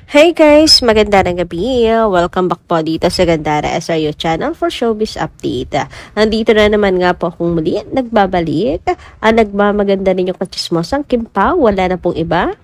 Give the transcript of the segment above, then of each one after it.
Hey guys! Magandang gabi! Welcome back po dito sa Gandara SRU channel for Showbiz Update. Nandito na naman nga po akong muli nagbabalik. Ang nagmamaganda ninyong kachismosang Kim Pao, wala na pong iba.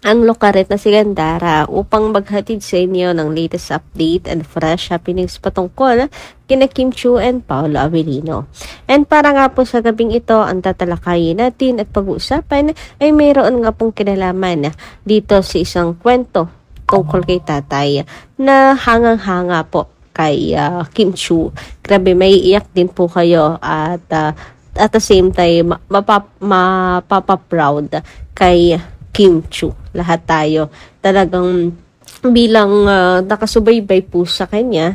Ang lokaret na si Gandara upang maghatid sa inyo ng latest update and fresh happenings patungkol kina Kim Chiu and Paolo Avellino. And para nga po sa gabing ito, ang tatalakayin natin at pag-uusapan ay mayroon nga pong kinalaman dito sa isang kwento tungkol kay tatay na hangang-hanga po kay Kim Chiu. Grabe, may iyak din po kayo at at the same time mapaproud kay Kim Chiu. Lahat tayo talagang bilang nakasubaybay po sa kanya,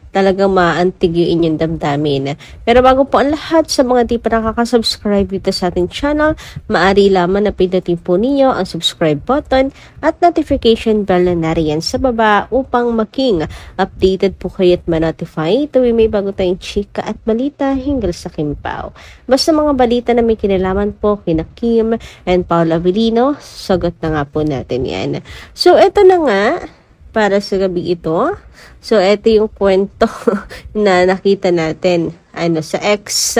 talagang maantig yung inyong damdamin. Pero bago po ang lahat, sa mga di pa nakakasubscribe dito sa ating channel, maaari lamang na pindutin po ninyo ang subscribe button at notification bell na nariyan sa baba upang maging updated po kayo at ma-notify tuwing may bago tayong chika at balita hinggil sa Kim Pao. Basta mga balita na may kinalaman po kina Kim and Paolo Avellino, sagot na nga po natin yan. So, eto na nga para sa gabi ito. So, ito yung kwento na nakita natin sa X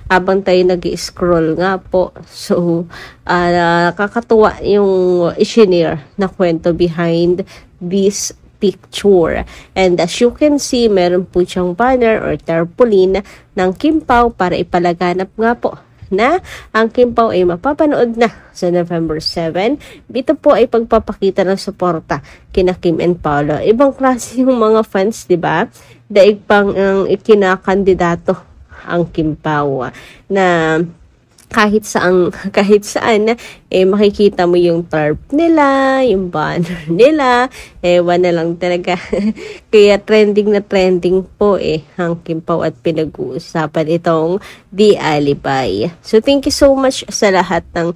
habang tayo nag-scroll nga po. So, nakakatuwa yung i-share na kwento behind this picture. And as you can see, meron po siyang banner or tarpaulin ng Kim Pao para ipalaganap nga po na ang Kim Pao ay mapapanood na sa November 7. Ito po ay pagpapakita ng suporta kina Kim and Paolo. Ibang klase yung mga fans, di ba? Daig pang ikinakandidato ang Kim Pao na kahit saan makikita mo yung tarp nila, yung banner nila, ewan na lang talaga. Kaya trending na trending po ang Kim Pao at pinag-uusapan itong The Alibi. So thank you so much sa lahat ng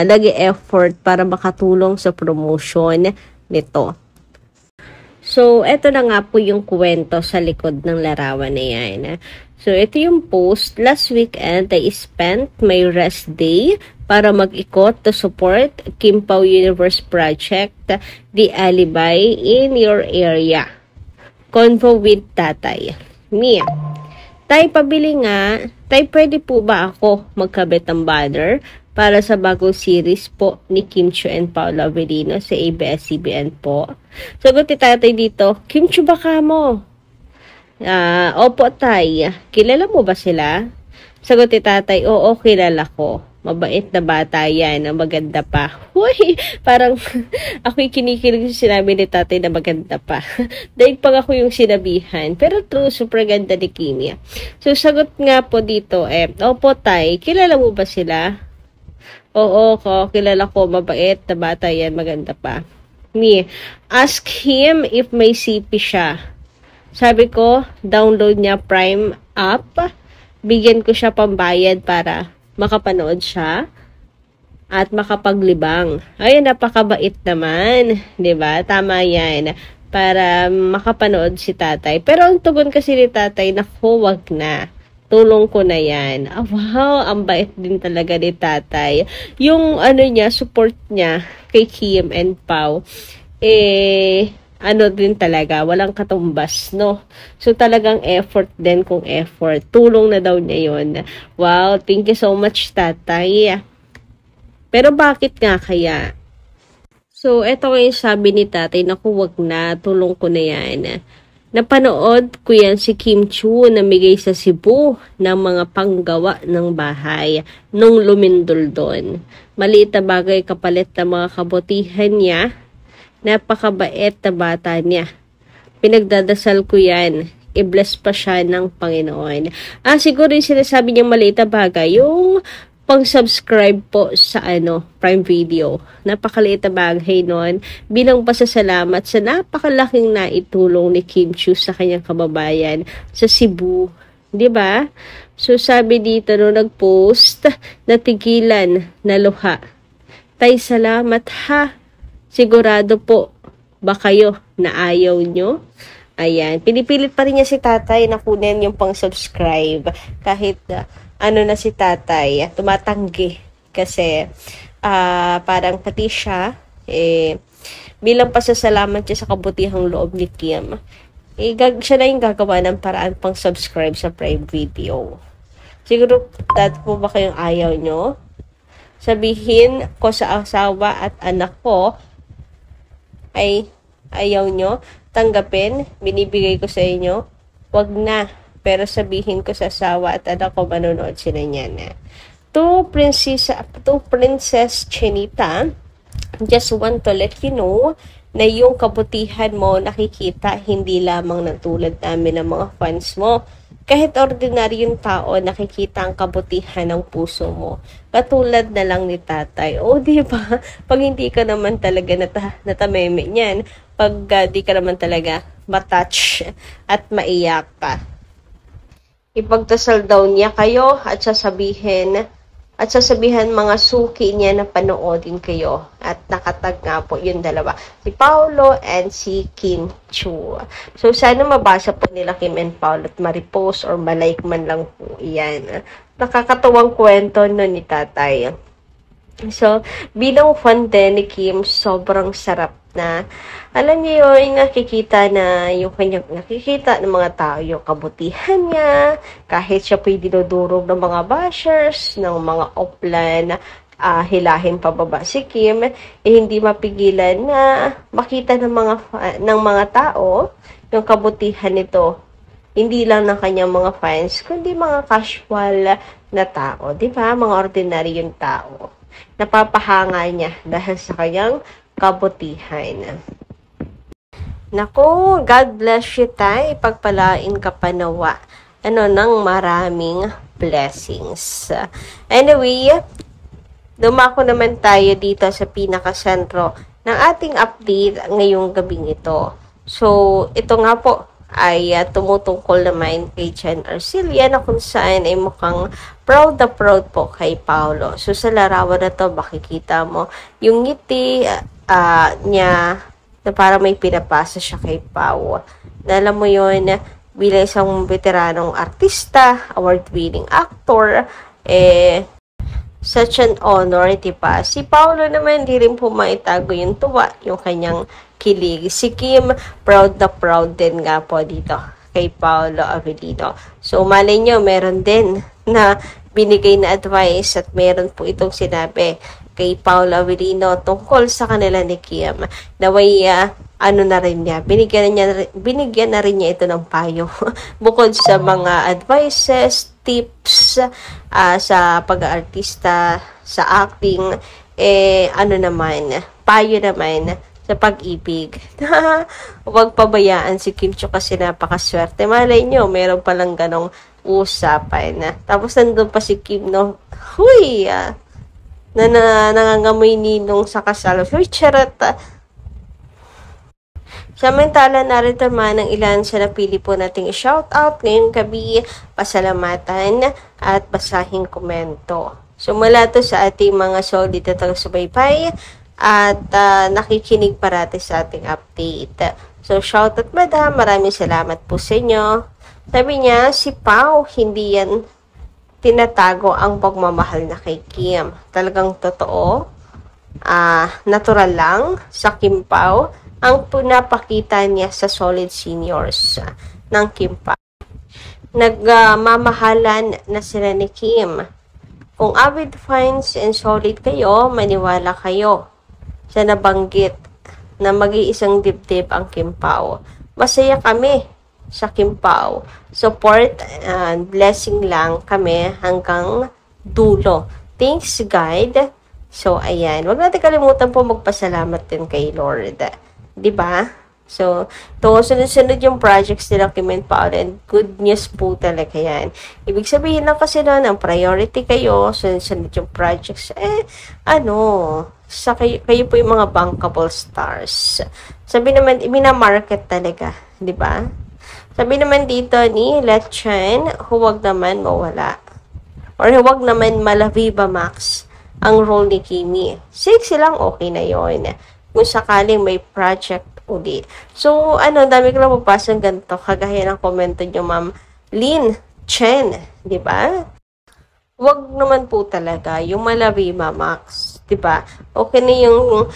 nag-e-effort para makatulong sa promotion nito. So, eto na nga po yung kwento sa likod ng larawan na yan. So, ito yung post. Last weekend, I spent my rest day para mag-ikot to support Kim Pao Universe Project, The Alibi in your area. Convo with Tatay. Mia. Tay, pabili nga. Tay, pwede po ba ako magkabit ng banner para sa bagong series po ni Kim Chiu and Paolo Avellino sa ABS-CBN po? Sagot ni tatay dito, Kim Chiu ba ka mo? Opo tay, kilala mo ba sila? Sagot ni tatay, oo, kilala ko. Mabait na bata yan, maganda pa. Uy, parang ako'y kinikilig sa sinabi ni tatay na maganda pa. Dahil pag ako yung sinabihan. Pero true, super ganda ni Kimia. So, sagot nga po dito, opo tay, kilala mo ba sila? Oo, kilala ko, mabait na bata yan, maganda pa. Ask him if may CP siya. Sabi ko, download niya Prime app. Bigyan ko siya pambayad para makapanood siya at makapaglibang. Ay, napakabait naman. 'Di ba? Tama yan. Para makapanood si tatay. Pero ang tugon kasi ni tatay, naku, wag na. Tulong ko na yan. Wow, ang bait din talaga ni tatay. Yung niya, support niya kay Kim and Pao, din talaga, walang katumbas, no? So, talagang effort din kung effort. Tulong na daw niya yun. Wow, thank you so much, tatay. Pero bakit nga kaya? So, eto yung sabi ni tatay, naku, wag na, tulong ko na yan. Napanood ko yan si Kim Chiu namigay sa Cebu ng mga panggawa ng bahay nung lumindol doon. Maliit na bagay kapalit ng mga kabutihan niya. Napakabait na bata niya. Pinagdadasal ko yan. I-bless pa siya ng Panginoon. Siguro yung sinasabi niyang maliit na bagay, yung pang-subscribe po sa Prime Video. Napakaliit na bagay nun bilang pasasalamat sa napakalaking naitulong ni Kim Chiu sa kanyang kababayan sa Cebu. 'Di ba? So sabi dito no nag-post, natigilan na luha. Tay, salamat ha. Sigurado po ba kayo na ayaw nyo? Ayan, pinipilit pa rin niya si tatay na kunin yung pang-subscribe kahit na si tatay tumatanggi kasi parang pati siya Bilang pasasalamat siya sa kabutihang loob ni Kim, siya na yung gagawa ng paraan pang subscribe sa Prime Video. Siguro, dati po ba kayong ayaw nyo? Sabihin ko sa asawa at anak ko, ay ayaw nyo, tanggapin, binibigay ko sa inyo, wag na. Pero sabihin ko sa asawa at anak ko, manonood sila niyan. To Princess Chinita, just want to let you know na yung kabutihan mo nakikita hindi lamang ng tulad namin ng mga fans mo. Kahit ordinaryong tao, nakikita ang kabutihan ng puso mo. Katulad na lang ni tatay. O, di ba? Pag hindi ka naman talaga natameme niyan, pag di ka naman talaga matouch at maiyak ka. Ipagdasal daw niya kayo at sasabihan mga suki niya na panoodin kayo. At nakatag nga po yung dalawa. Si Paolo and si Kim Chu. So, sana mabasa po nila Kim and Paolo at ma-repost or ma-like man lang po. Iyan. Nakakatuwang kwento no ni tatay. So, bilang fan din ni Kim, sobrang sarap na. Alam niyo yung nakikita ng mga tao, yung kabutihan niya, kahit siya po'y dinudurog ng mga bashers, ng mga offline, hilahin pababa si Kim, hindi mapigilan na makita ng mga tao, yung kabutihan nito. Hindi lang ng kanyang mga fans, kundi mga casual na tao, di ba? Mga ordinaryong tao. Napapahanga niya dahil sa kanyang kabutihan. Naku, God bless you, tay. Pagpalain ka pa nawa. Ng maraming blessings. Anyway, dumako naman tayo dito sa pinakasentro ng ating update ngayong gabing ito. So, ito nga po ay tumutungkol naman kay Jen Arcilla na kung saan ay mukhang proud na proud po kay Paolo. So, sa larawan na to, makikita mo yung ngiti niya na para may pinapasa siya kay Pao. Na alam mo yun, bilang isang veteranong artista, award-winning actor, such an honor, diba? Si Paolo naman, di rin po maitago yung tuwa, yung kanyang kilig. Si Kim, proud na proud din nga po dito kay Paolo Avellino. So, malay nyo, meron din na binigay na advice at meron po itong sinabi kay Paolo Avellino tungkol sa kanila ni Kim. Naway, na rin niya, binigyan na rin niya ito ng payo. Bukod sa mga advices, tips, sa pag-aartista, sa acting, payo naman sa pag-ibig. Huwag pabayaan si Kim Chu kasi napakaswerte. Malay nyo, meron palang ganong usapan. Tapos nandun pa si Kim, no? Huy! Nangangamoy ninong sa kasal. Huy, charot! Samantala, narito naman ang ilan sa napili po nating i-shoutout ngayong gabi, pasalamatan at basahing komento. So, mula to sa ating mga solid at subaybay at nakikinig parati sa ating update. So, shoutout madam, maraming salamat po sa inyo. Sabi niya, si Pao, hindi yan tinatago ang pagmamahal na kay Kim. Talagang totoo, natural lang sa Kim Pao ang pinapakita niya sa solid seniors ng Kim Pao. Nagmamahalan na sila ni Kim. Kung avid fans and solid kayo, maniwala kayo sa nabanggit na mag-iisang dibdib ang Kim Pao. Masaya kami sa Kim Pao. Support and blessing lang kami hanggang dulo. Thanks, God. So, ayan. Huwag natin kalimutan po magpasalamat din kay Lord. Diba? So, sunod-sunod yung projects nila Kim and Pao, and good news po talaga yan. Ibig sabihin lang kasi nun, ang priority kayo, sunod-sunod yung projects, kayo po yung mga bankable stars. Sabi naman, minamarket talaga, di ba? Sabi naman dito ni Letchen, huwag naman mawala. Or huwag naman malaviba max ang role ni Kimi. Sexy lang, okay na yon. Kung sakaling may project uli. So, dami ko lang mapasang ganito. Kagaya ng komento nyo, Ma'am Lynn Chen. Di ba? Huwag naman po talaga yung malaviba max. 'Diba? Okay na yung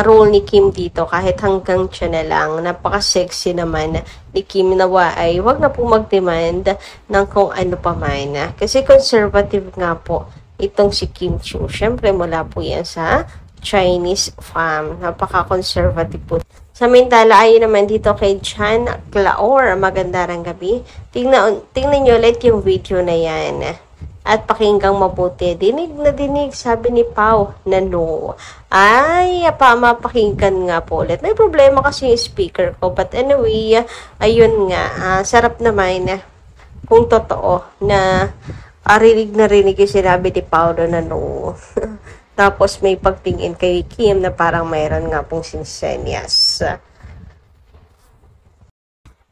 role ni Kim dito kahit hanggang siya na lang. Napaka-sexy naman ni Kim nawa ay wag na po mag-demand ng kung ano pa man. Kasi conservative nga po itong si Kim Chiu. Siyempre mula po yan sa Chinese fam. Napaka-conservative po. Samantala, ayun naman dito kay Chan Claor. Maganda ring gabi. Tingnan nyo ulit yung video na yan. At pakinggang mabuti. Dinig na dinig, sabi ni Pau na no. Ay, mapakinggan nga po ulit. May problema kasi yung speaker ko. But anyway, ayun nga. Sarap naman kung totoo na rinig na rinig yung sinabi ni Pau na no. Tapos may pagtingin kay Kim na parang mayroon nga pong sinsenyas.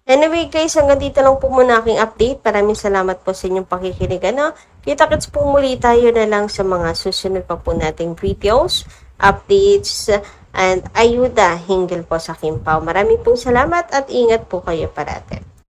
Anyway guys, hanggang dito lang po muna aking update. Maraming salamat po sa inyong pakikinig. Kita-kits po muli tayo na lang sa mga susunod pa po nating videos, updates, and ayuda hinggil po sa Kim Pao. Maraming pong salamat at ingat po kayo parate.